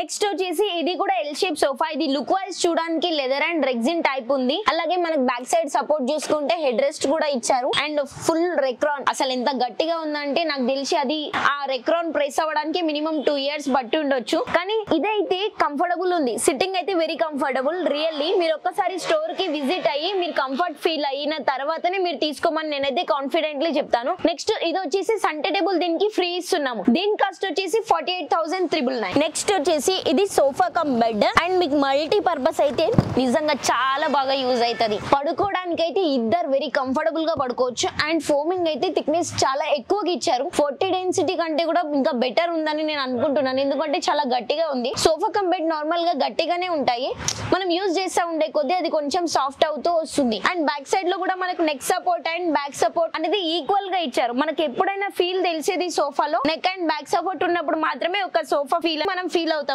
Next వచ్చేసి ఇది కూడా ఎల్ షేప్ సోఫా. ఇది లుక్ వైజ్ చూడడానికి లెదర్ అండ్ రెగ్జిన్ టైప్ ఉంది. అలాగే మనకి బ్యాక్ సైడ్ సపోర్ట్ చూసుకుంటే హెడ్ రెస్ట్ కూడా ఇచ్చారు అండ్ ఫుల్ రెక్రాన్. అసలు ఎంత గట్టిగా ఉందంటే నాకు తెలిసి అది ఆ రెక్రాన్ ప్రెస్ అవ్వడానికి మినిమం 2 years బట్టి ఉండొచ్చు. కానీ ఇదైతే కంఫర్టబుల్ ఉంది. సిట్టింగ్ అయితే వెరీ కంఫర్టబుల్. రియల్లీ మీరు ఒక్కసారి స్టోర్ కి విజిట్ అయ్యి మీరు కంఫర్ట్ ఫీల్ అయిన తర్వాతనే మీరు తీసుకోమని నేనైతే కాన్ఫిడెంట్లీ చెప్తాను. నెక్స్ట్ ఇది వచ్చేసి సెంటర్ టేబుల్ దీనికి ఫ్రీ ఇస్తున్నాము. దీని కాస్ట్ వచ్చేసి 48,999. నెక్స్ట్ వచ్చేసి ఇది సోఫా కమ్ బెడ్ అండ్ మీకు మల్టీ పర్పస్ అయితే నిజంగా చాలా బాగా యూజ్ అవుతుంది. పడుకోవడానికి అయితే ఇద్దరు వెరీ కంఫర్టబుల్ గా పడుకోవచ్చు అండ్ ఫోమింగ్ అయితే థిక్నెస్ చాలా ఎక్కువగా ఇచ్చారు. 40 డెన్సిటీ కంటే కూడా ఇంకా బెటర్ ఉందని నేను అనుకుంటున్నాను. ఎందుకంటే చాలా గట్టిగా ఉంది. సోఫా కమ్ బెడ్ నార్మల్ గా గట్టిగానే ఉంటాయి. మనం యూజ్ చేస్తూ ఉండే కొద్దీ అది కొంచెం సాఫ్ట్ అవుతూ వస్తుంది. అండ్ బ్యాక్ సైడ్ లో కూడా మనకు neck support and back support అనేది ఈక్వల్ గా ఇచ్చారు. మనకి ఎప్పుడైనా ఫీల్ తెలిసేది సోఫాలో నెక్ అండ్ బ్యాక్ సపోర్ట్ ఉన్నప్పుడు మాత్రమే ఒక సోఫా ఫీల్ మనం ఫీల్ అవుతాం.